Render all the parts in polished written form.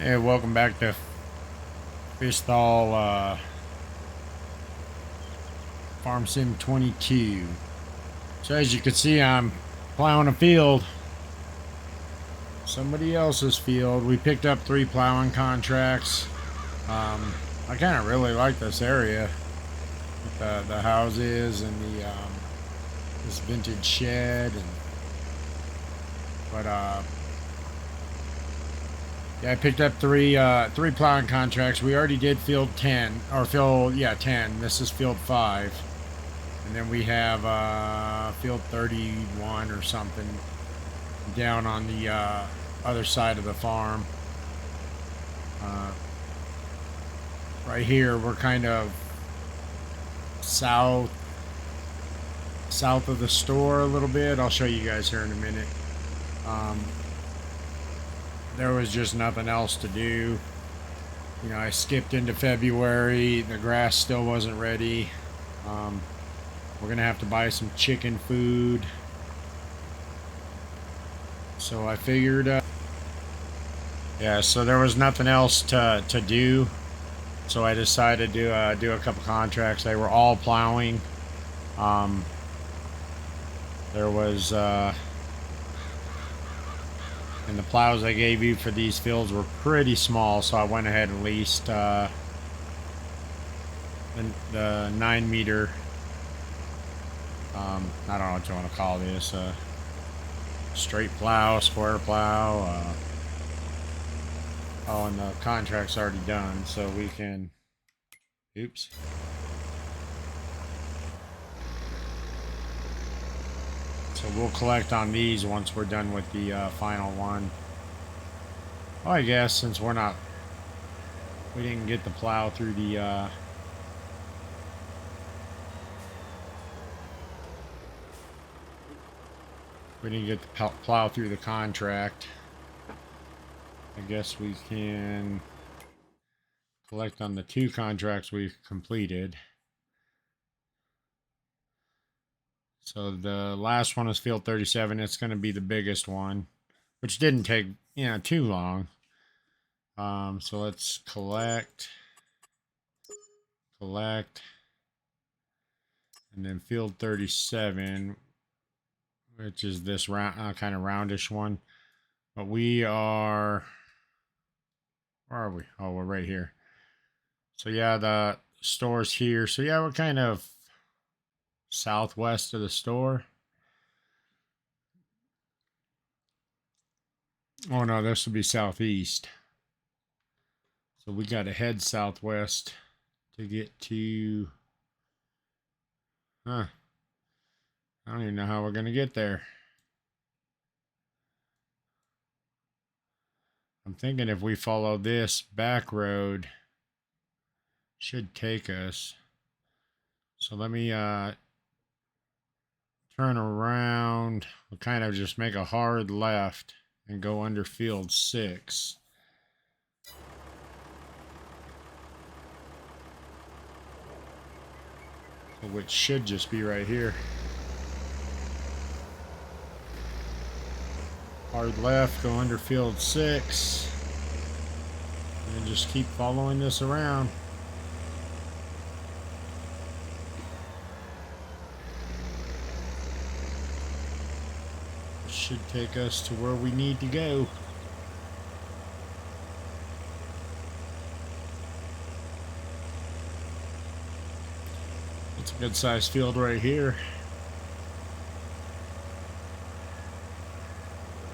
Hey, welcome back to Fichthal Farm Sim 22. So as you can see, I'm plowing a field. Somebody else's field. We picked up 3 plowing contracts. I kind of really like this area with the houses and the this vintage shed but yeah, I picked up three plowing contracts. We already did field 10 or field 10. This is field 5. And then we have field 31 or something down on the other side of the farm. Right here, we're kind of south of the store a little bit. I'll show you guys here in a minute. There was just nothing else to do. You know, I skipped into February. The grass still wasn't ready. We're gonna have to buy some chicken food. So I figured, yeah, so there was nothing else to do. So I decided to do a couple contracts. They were all plowing. There was, and the plows I gave you for these fields were pretty small, so I went ahead and leased the 9-meter. I don't know what you want to call this. Straight plow, square plow. Oh, and the contract's already done, so we can. Oops. So we'll collect on these once we're done with the final one. Well, I guess since we didn't get the plow through the we didn't get the plow through the contract. I guess we can collect on the 2 contracts we've completed. So the last one is field 37. It's going to be the biggest one, which didn't take, too long. So let's collect, and then field 37, which is this round, kind of roundish one. But we are, where are we? Oh, we're right here. So yeah, the store's here. So yeah, we're kind of southwest of the store. Oh no, this would be southeast. So we got to head southwest to get to, I don't even know how we're going to get there. I'm thinking if we follow this back road, should take us. So let me turn around. We'll kind of just make a hard left and go under field 6. Which should just be right here. Hard left, go under field 6, and just keep following this around. Should take us to where we need to go. It's a good sized field right here.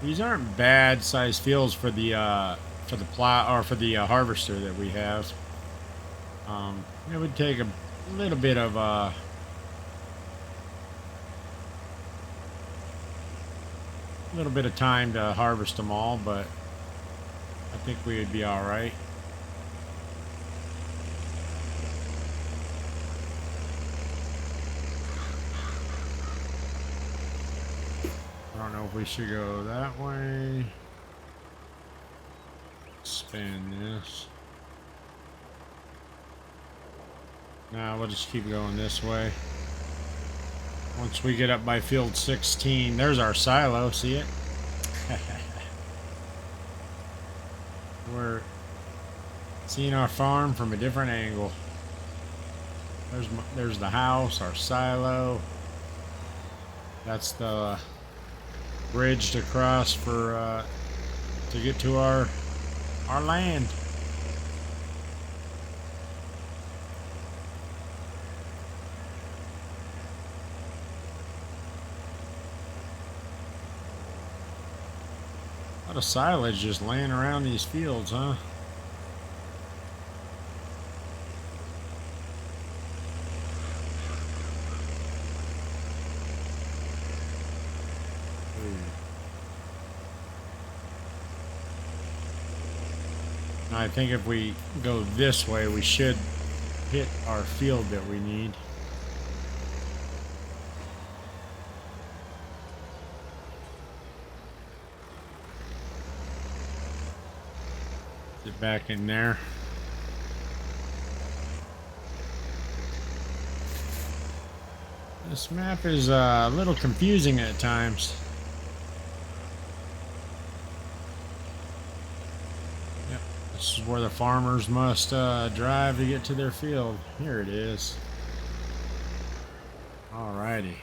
These aren't bad sized fields for the plow or for the harvester that we have. It would take a little bit of time to harvest them all, but I think we would be all right. I don't know if we should go that way. Expand this. Now we'll just keep going this way. Once we get up by field 16, there's our silo. See it? Seeing our farm from a different angle. There's the house, our silo. That's the bridge to cross for to get to our land. A lot of silage just laying around these fields, huh? I think if we go this way, we should hit our field that we need. Get back in there. This map is a little confusing at times. This is where the farmers must drive to get to their field. Here it is. Alrighty.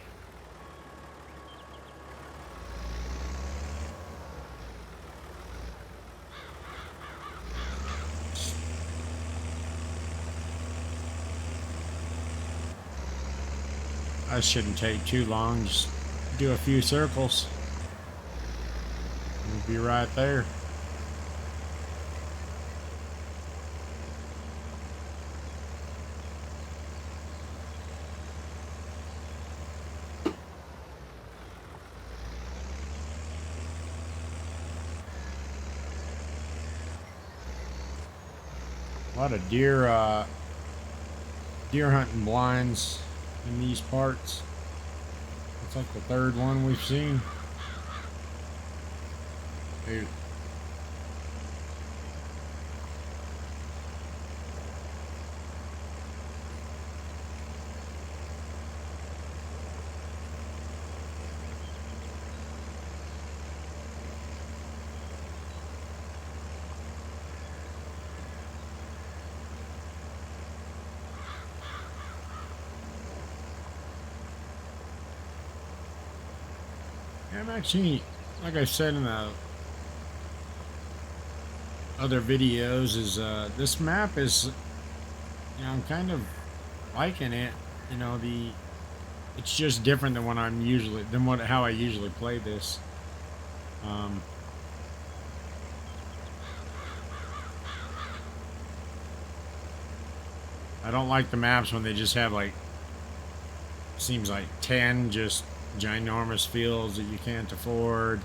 I shouldn't take too long. Just do a few circles. We'll be right there. A lot of deer hunting blinds in these parts. It's like the third one we've seen. Dude. I'm actually, like I said in the other videos, is this map is, I'm kind of liking it. It's just different than how I usually play this. I don't like the maps when they just have seems like 10 just ginormous fields that you can't afford.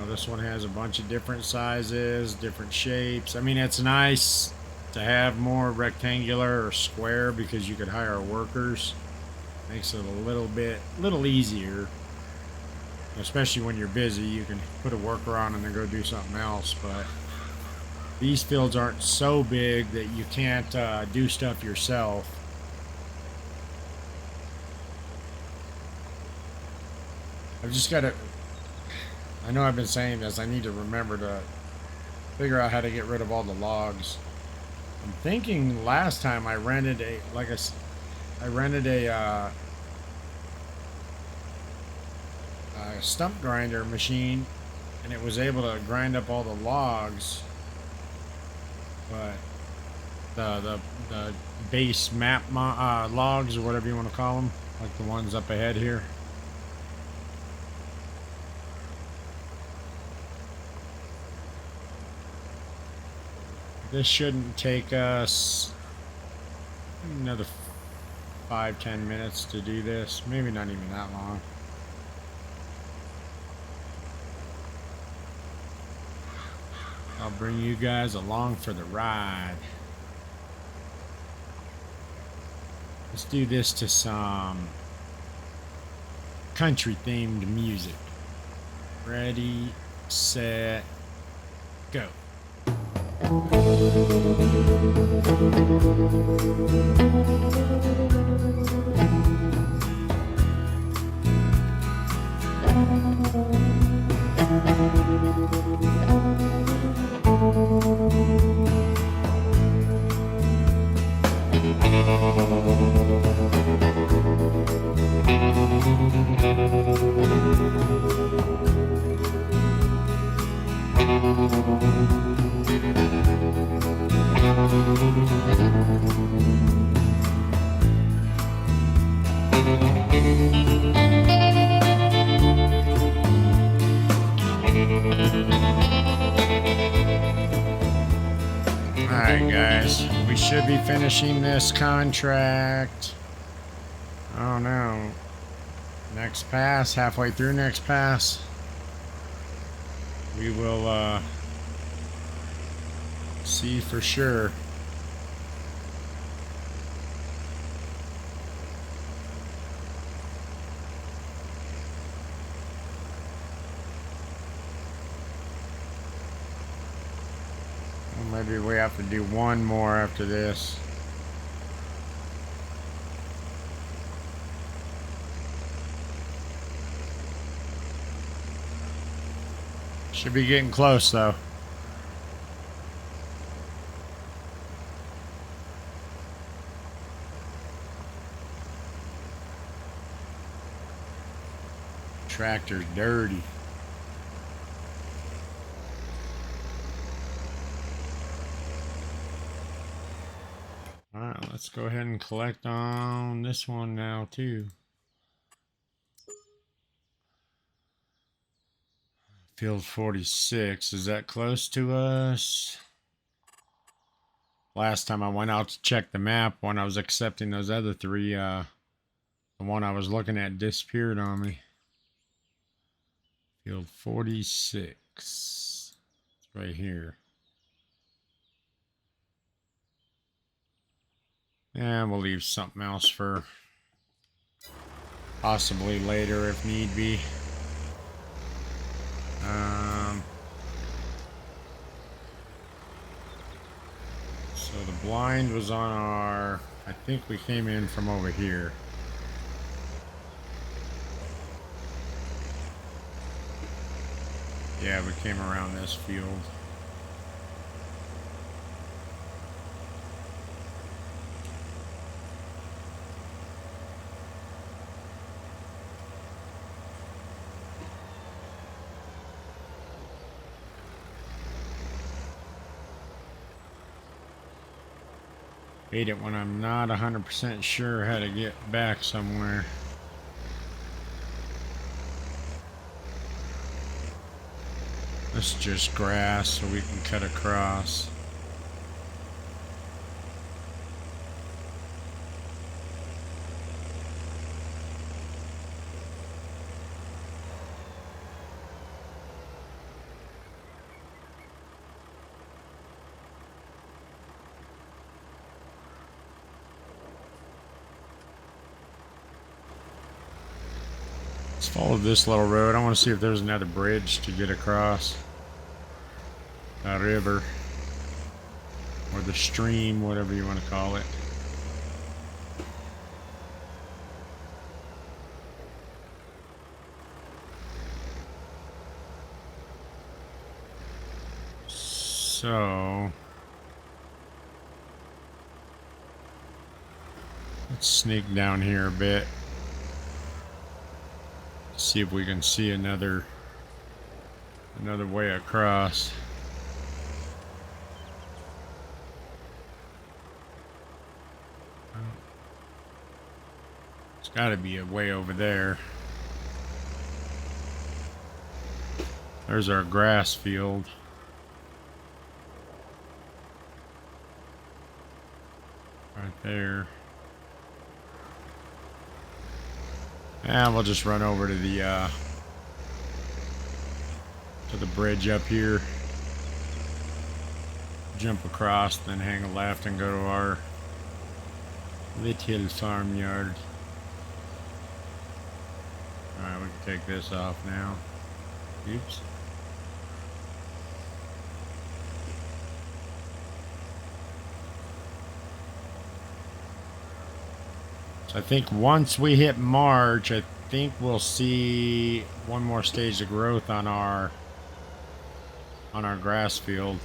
This one has a bunch of different sizes, different shapes. I mean, it's nice to have more rectangular or square because you could hire workers. Makes it a little easier, especially when you're busy. You can put a worker on and then go do something else. But these fields aren't so big that you can't do stuff yourself. I've just got to, I know I've been saying this, I need to remember to figure out how to get rid of all the logs. I'm thinking last time I rented a stump grinder machine, and it was able to grind up all the logs, but the base map logs, or whatever you want to call them, like the ones up ahead here. This shouldn't take us another 5-10 minutes to do this. Maybe not even that long. I'll bring you guys along for the ride. Let's do this to some country themed music. Ready, set, go. Alright, guys. We should be finishing this contract. Oh no. Next pass, halfway through next pass. We will see for sure. Maybe we have to do one more after this. Should be getting close though. Tractor's dirty. Alright, let's go ahead and collect on this one now too. Field 46, is that close to us? Last time I went out to check the map when I was accepting those other three, the one I was looking at disappeared on me. Field 46. It's right here. And we'll leave something else for possibly later if need be. So the blind was on our... I think we came in from over here. Yeah, we came around this field. Hate it when I'm not 100% sure how to get back somewhere. This is just grass so we can cut across. Let's follow this little road. I want to see if there's another bridge to get across a river or the stream, whatever you want to call it. So let's sneak down here a bit. See if we can see another way across. It's got to be a way over there. There's our grass field. Right there. And we'll just run over to the bridge up here. Jump across, then hang a left and go to our little farmyard. Alright, we can take this off now. Oops. So I think once we hit March, I think we'll see one more stage of growth on our grass field.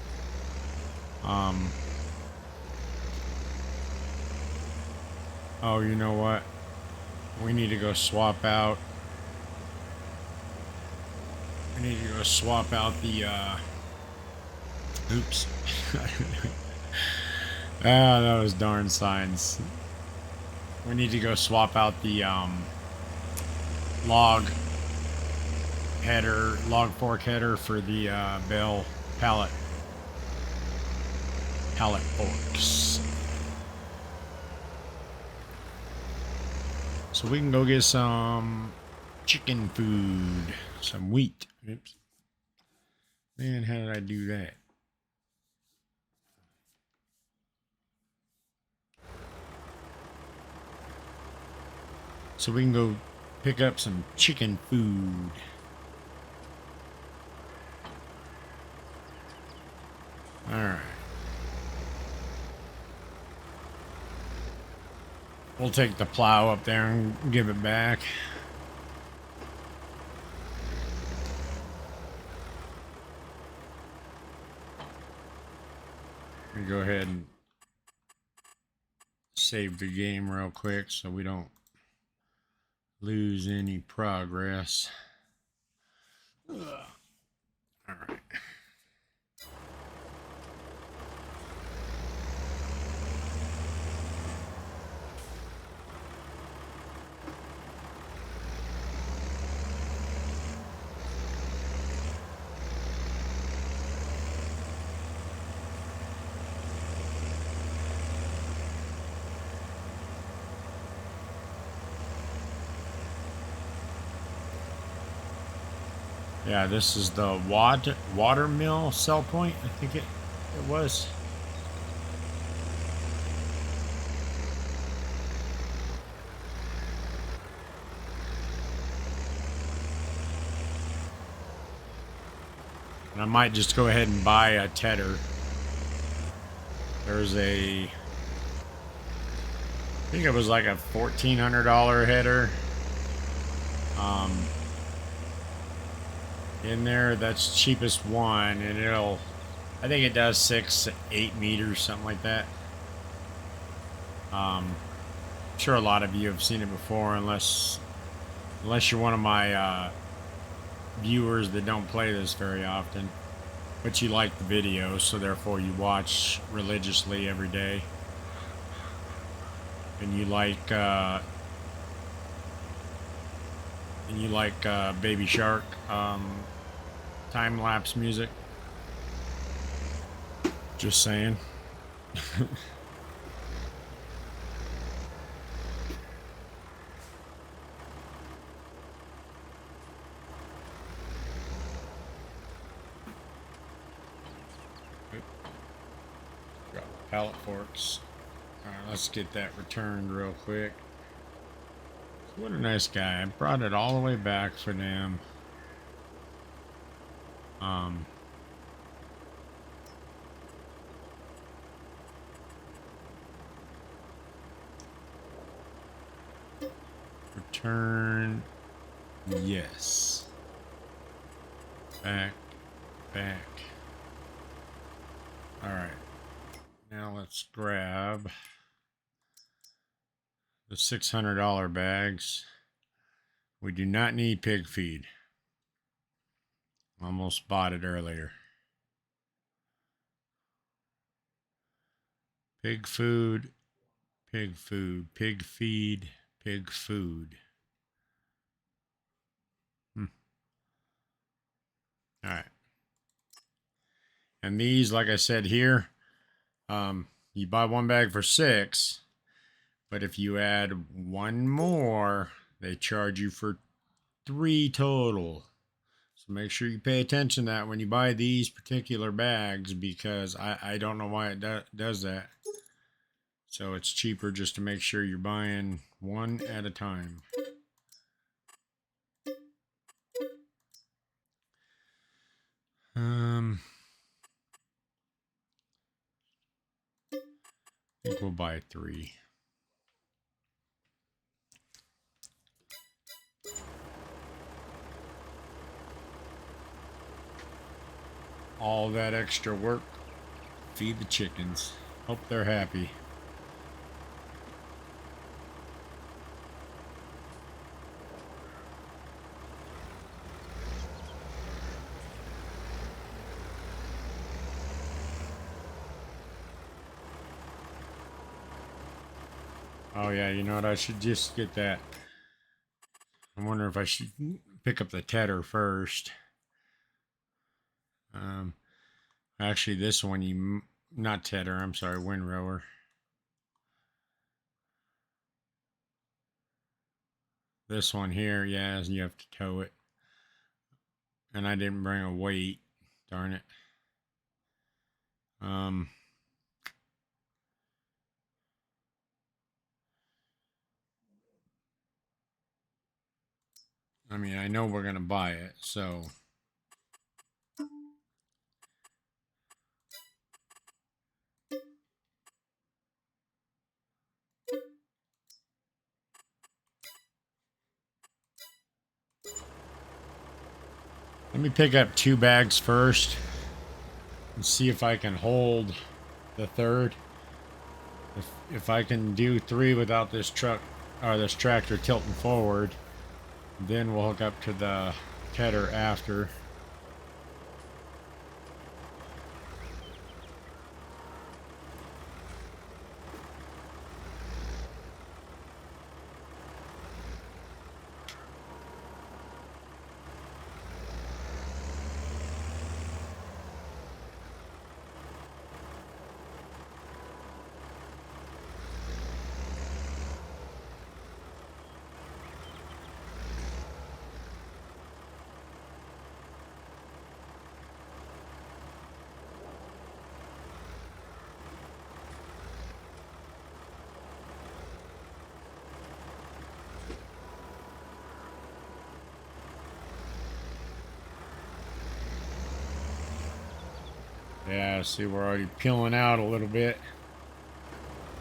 Oh, you know what? We need to go swap out. We need to go swap out the Oops. Ah, those darn signs. We need to go swap out the log header, log fork header for the bell pallet forks. So we can go get some chicken food, some wheat. Oops. Man, how did I do that? So we can go pick up some chicken food. All right. We'll take the plow up there and give it back. We go ahead and save the game real quick so we don't lose any progress. Ugh. All right. Yeah, this is the water mill sell point. I think it was. And I might just go ahead and buy a tedder. There's I think it was like a $1,400 header. In there, that's cheapest one, and I think it does 6 to 8 meters, something like that. I'm sure a lot of you have seen it before, unless you're one of my viewers that don't play this very often, but you like the video, so therefore you watch religiously every day, and you like Baby Shark time-lapse music. Just saying. Got pallet forks. Alright, let's get that returned real quick. What a nice guy. I brought it all the way back for them. Return. Yes. Back. Alright. Now let's grab the $600 bags. We do not need pig feed. Almost bought it earlier. Pig food, pig food, pig feed, pig food. All right. And these, like I said here, you buy one bag for $6, but if you add one more, they charge you for $3 total. So make sure you pay attention to that when you buy these particular bags, because I don't know why it does that. So it's cheaper just to make sure you're buying one at a time. I think we'll buy 3. All that extra work, feed the chickens. Hope they're happy. Oh yeah, you know what? I should just get that. I wonder if I should pick up the tedder first. Um, Actually, this one not tedder. I'm sorry, windrower. This one here, yeah, you have to tow it, and I didn't bring a weight. Darn it. Um, I mean, I know we're gonna buy it, so let me pick up 2 bags first and see if I can hold the third. If I can do 3 without this truck or this tractor tilting forward, then we'll hook up to the tedder after. Yeah, see, we're already peeling out a little bit.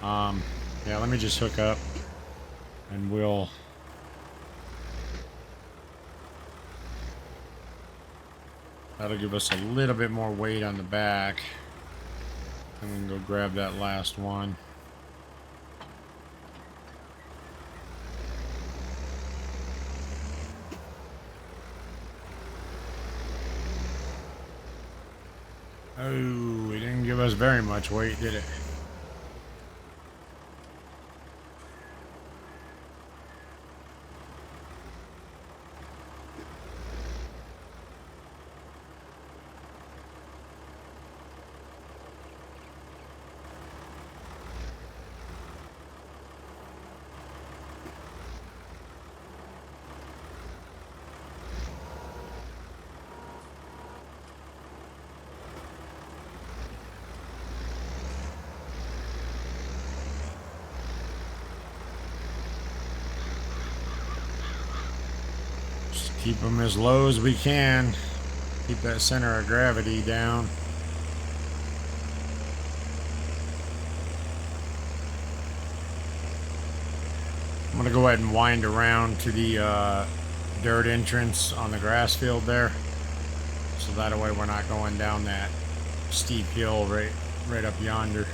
Yeah, let me just hook up and that'll give us a little bit more weight on the back. And we can go grab that last one. Oh, it didn't give us very much weight, did it? Just keep them as low as we can. Keep that center of gravity down. I'm going to go ahead and wind around to the dirt entrance on the grass field there. So that way we're not going down that steep hill right up yonder.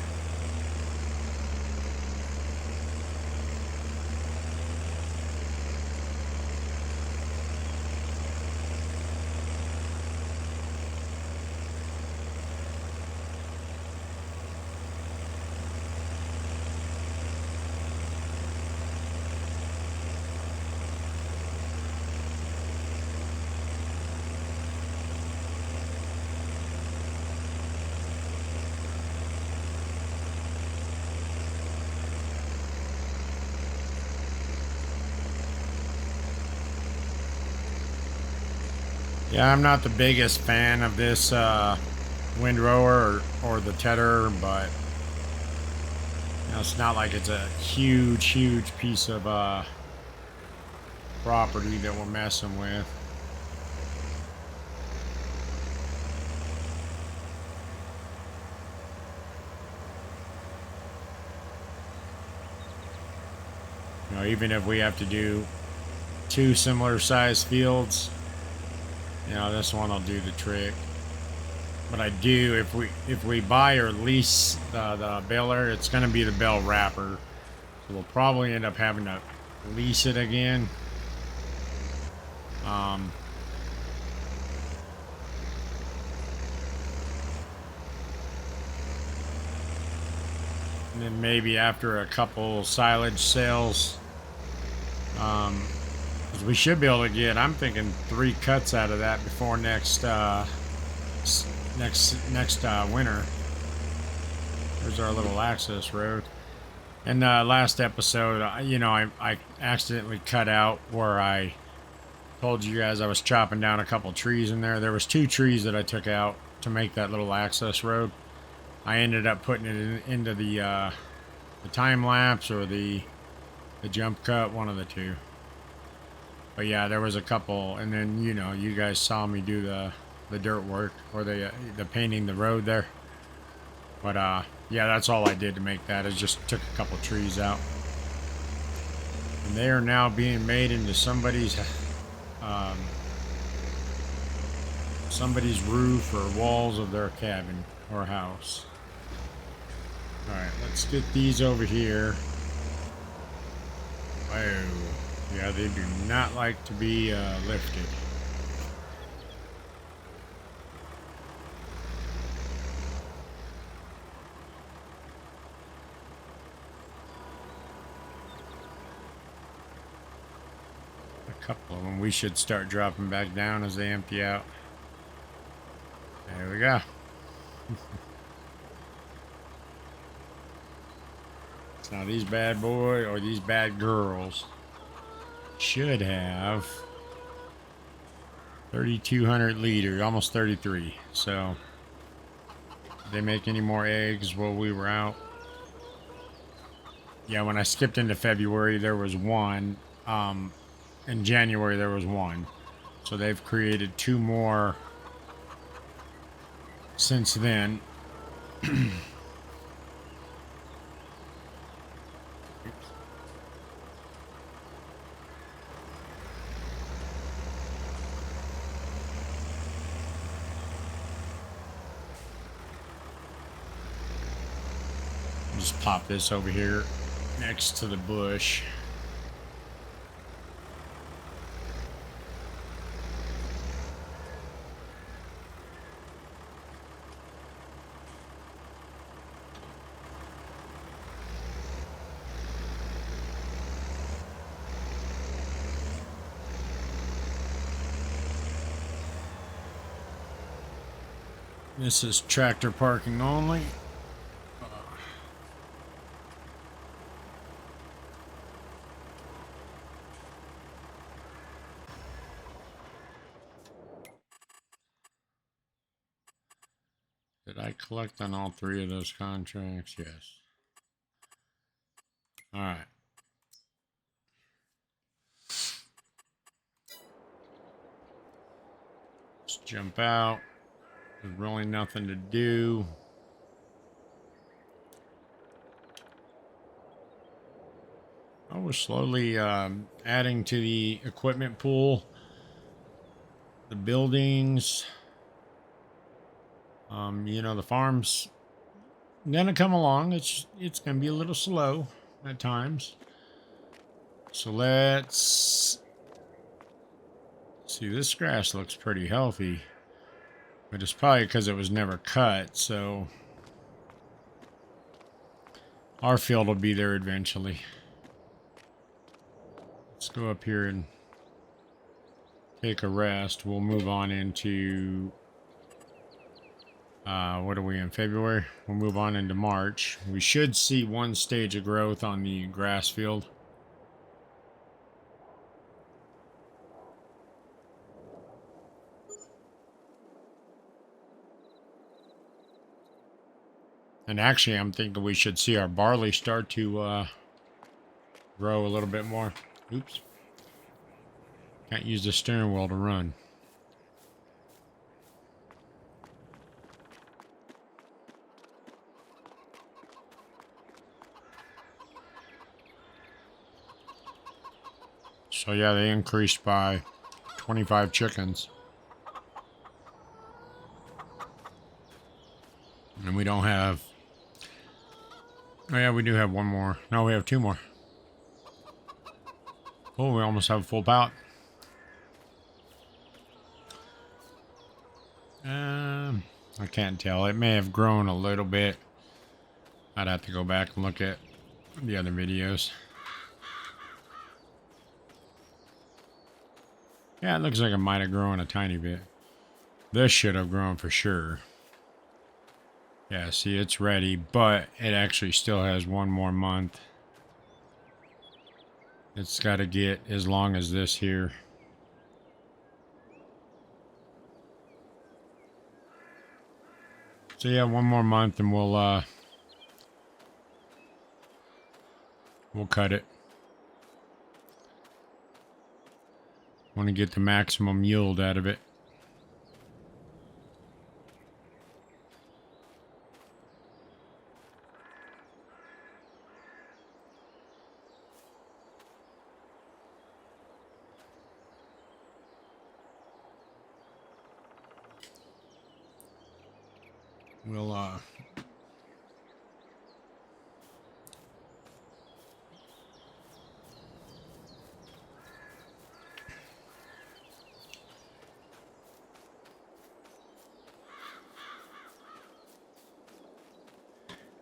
Yeah, I'm not the biggest fan of this windrower or the tedder, but you know, it's not like it's a huge piece of property that we're messing with. You know, even if we have to do 2 similar sized fields, you know, this one will do the trick. But I do, if we buy or lease the baler, it's going to be the bell wrapper. So we'll probably end up having to lease it again. And then maybe after a couple silage sales, 'cause we should be able to get, I'm thinking 3 cuts out of that before next winter. There's our little access road. And last episode, I accidentally cut out where I told you guys I was chopping down a couple trees in there. There was 2 trees that I took out to make that little access road. I ended up putting it into the time lapse or the jump cut, one of the two. But yeah, there was a couple, and then you guys saw me do the dirt work or the painting the road there. But yeah, that's all I did to make that. Is just took a couple trees out, and they are now being made into um, somebody's roof or walls of their cabin or house. All right, let's get these over here. Wow, yeah, they do not like to be lifted. A couple of them we should start dropping back down as they empty out. There we go. So now these bad boys or these bad girls should have 3,200 liters, almost 33. So did they make any more eggs while we were out? Yeah, when I skipped into February, there was one. In January, there was one. So they've created 2 more since then. Just pop this over here next to the bush. This is tractor parking only. Did I collect on all 3 of those contracts? Yes. All right. Let's jump out. There's really nothing to do. Oh, we're slowly adding to the equipment pool. The buildings. The farm's gonna come along. It's gonna be a little slow at times. So let's see. This grass looks pretty healthy, but it's probably because it was never cut. So our field will be there eventually. Let's go up here and take a rest. We'll move on into what are we in, February? We'll move on into March. We should see 1 stage of growth on the grass field. And actually, I'm thinking we should see our barley start to grow a little bit more. Oops. Can't use the steering wheel to run. So yeah, they increased by 25 chickens. And we don't have... Oh yeah, we do have 1 more. No, we have 2 more. Oh, we almost have a full pallet. I can't tell. It may have grown a little bit. I'd have to go back and look at the other videos. Yeah, it looks like it might have grown a tiny bit. This should have grown for sure. Yeah, see, it's ready, but it actually still has one more month. It's got to get as long as this here. So yeah, one more month and we'll cut it. Want to get the maximum yield out of it. We'll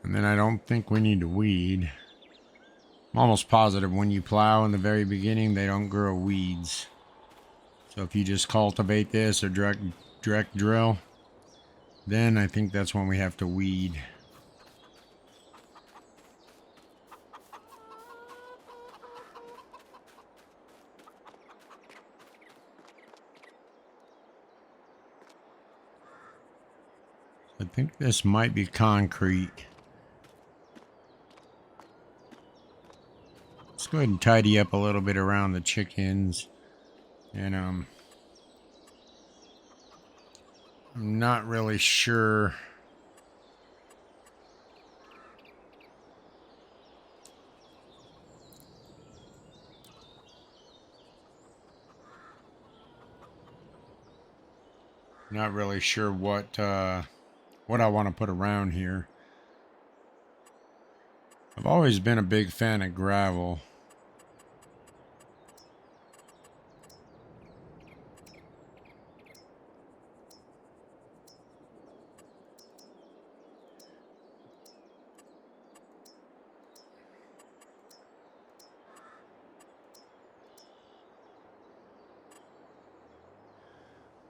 and then I don't think we need to weed. I'm almost positive when you plow in the very beginning, they don't grow weeds. So if you just cultivate this or direct drill, then I think that's when we have to weed. I think this might be concrete. Let's go ahead and tidy up a little bit around the chickens. And I'm not really sure. Not really sure what I want to put around here. I've always been a big fan of gravel.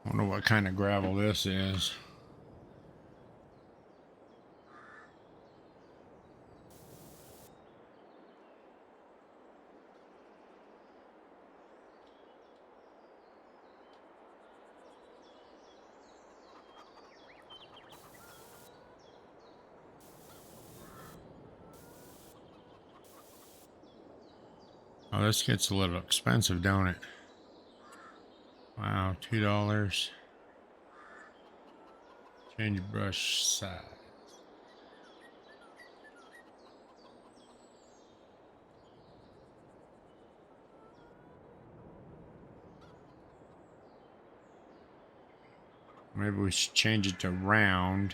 I wonder what kind of gravel this is. Oh, this gets a little expensive, don't it? Wow, $2. Change brush size. Maybe we should change it to round.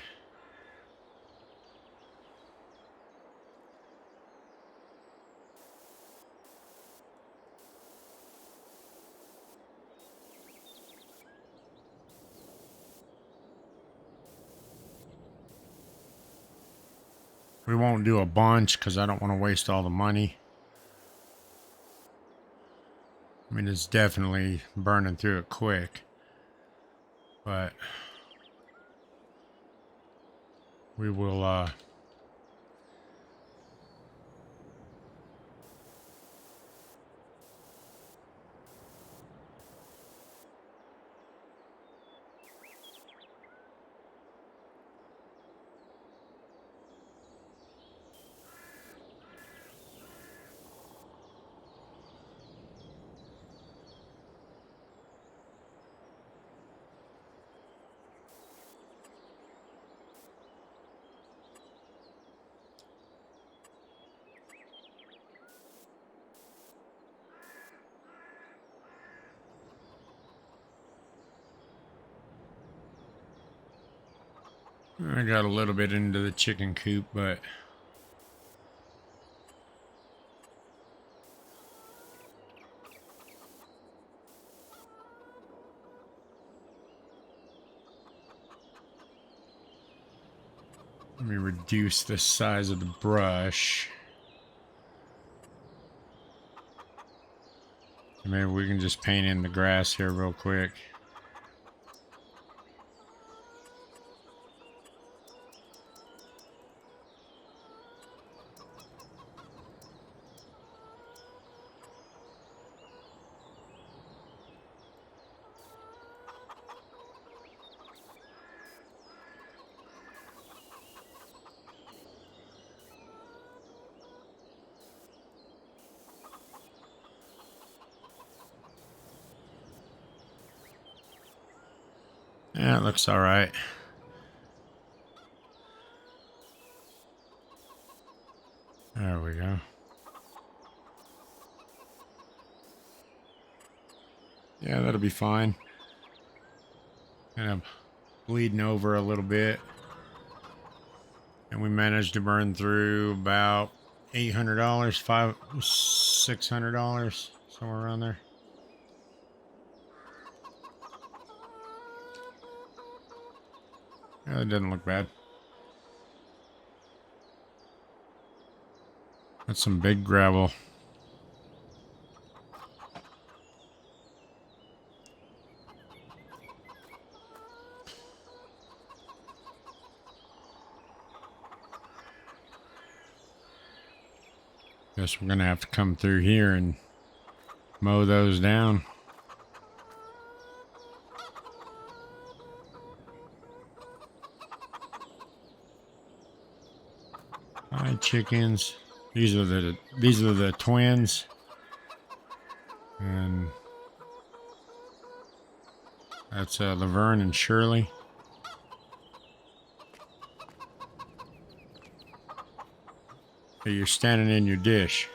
We won't do a bunch because I don't want to waste all the money. I mean, it's definitely burning through it quick. But we will I got a little bit into the chicken coop, but Let me reduce the size of the brush. Maybe we can just paint in the grass here real quick. Yeah, it looks all right. There we go. Yeah, that'll be fine. Kind of bleeding over a little bit. And we managed to burn through about $800, $600, somewhere around there. Yeah, it doesn't look bad. That's some big gravel. Guess we're gonna have to come through here and mow those down. Hi, chickens. These are the twins. And that's Laverne and Shirley. Hey, you're standing in your dish.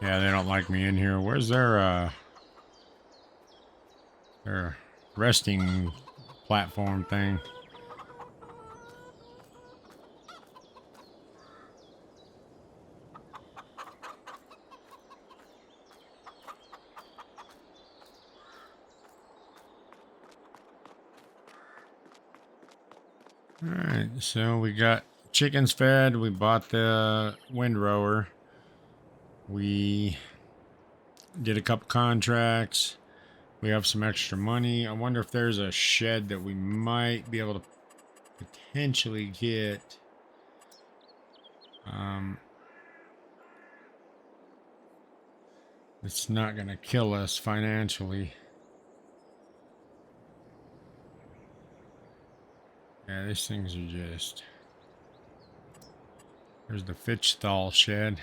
Yeah, they don't like me in here. Where's their resting platform thing? Alright, so we got chickens fed. We bought the windrower. We did a couple contracts. We have some extra money. I wonder if there's a shed that we might be able to potentially get. It's not going to kill us financially. Yeah, these things are just... There's the Fichthal shed.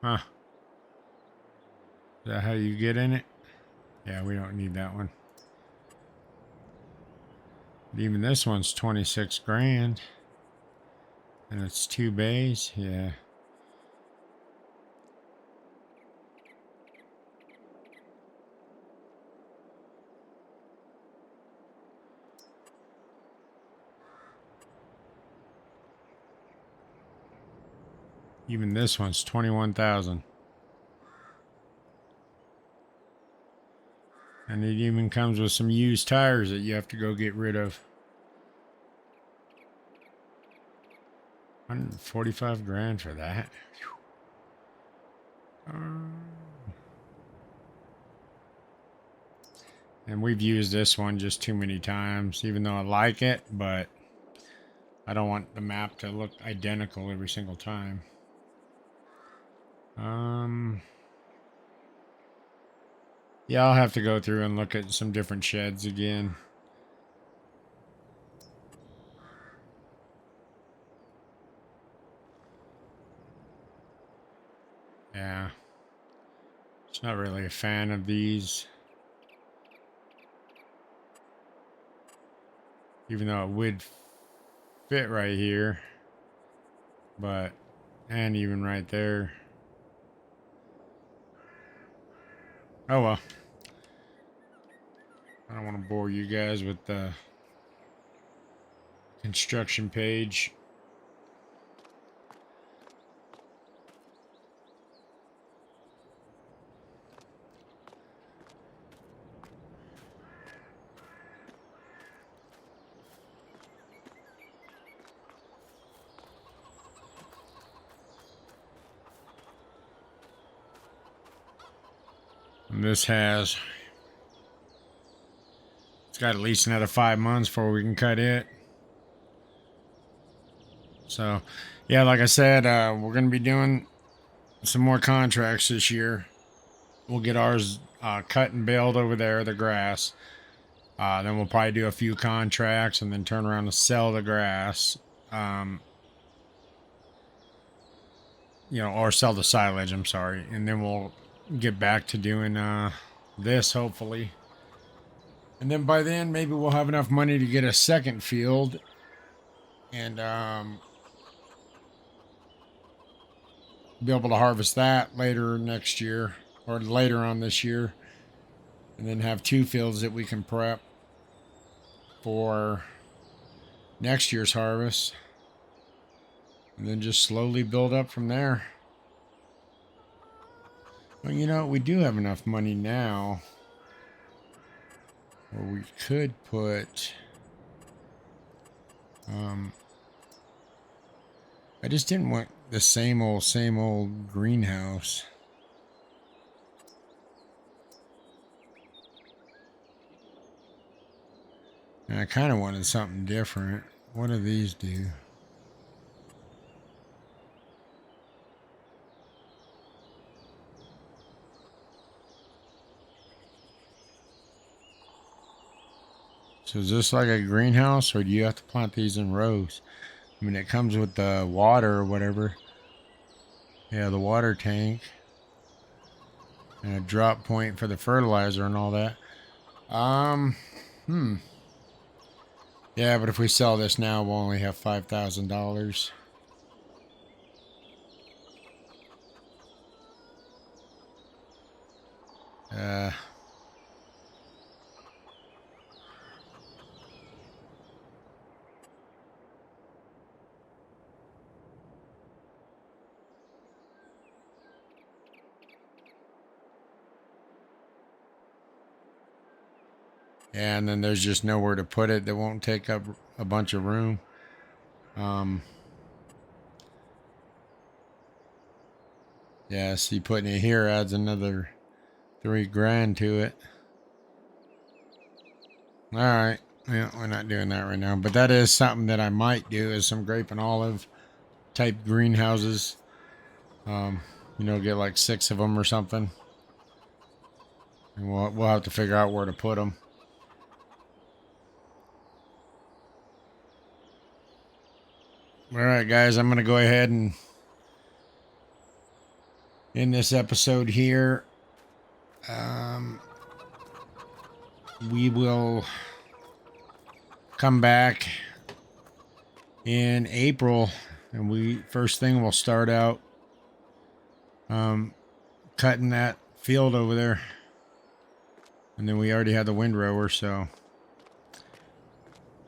Huh. Is that how you get in it? Yeah, we don't need that one. But even this one's 26 grand. And it's 2 bays. Yeah. Even this one's 21,000. And it even comes with some used tires that you have to go get rid of. 145 grand for that. And we've used this one just too many times, even though I like it, but I don't want the map to look identical every single time. Yeah, I'll have to go through and look at some different sheds again. Yeah. Just not really a fan of these. Even though it would fit right here. But, and even right there. Oh well. I don't want to bore you guys with the construction page. And this has, it's got at least another 5 months before we can cut it. So, yeah, like I said, we're going to be doing some more contracts this year. We'll get ours cut and baled over there, the grass. Then we'll probably do a few contracts and then turn around and sell the grass. Or sell the silage, I'm sorry. And then we'll get back to doing this, hopefully. And then by then, maybe we'll have enough money to get a second field. And be able to harvest that later next year. Or later on this year. And then have 2 fields that we can prep for next year's harvest. And then just slowly build up from there. Well, we do have enough money now. Or we could put... I just didn't want the same old greenhouse. And I kind of wanted something different. What do these do? So is this like a greenhouse, or do you have to plant these in rows? I mean, it comes with the water or whatever. Yeah, the water tank. And a drop point for the fertilizer and all that. Yeah, but if we sell this now, we'll only have $5,000. Yeah, and then there's just nowhere to put it that won't take up a bunch of room. Yeah, see, putting it here adds another $3,000 to it. All right. Yeah, we're not doing that right now, but that is something that I might do, is some grape and olive type greenhouses. Get like 6 of them or something. And we'll have to figure out where to put them. All right, guys, I'm going to go ahead and end this episode here. We will come back in April, and first thing we'll start out cutting that field over there. And then we already had the windrower, so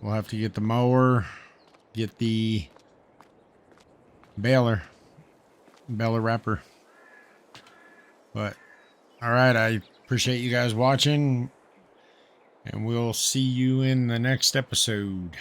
we'll have to get the mower, get the baler wrapper. But all right, I appreciate you guys watching, and we'll see you in the next episode.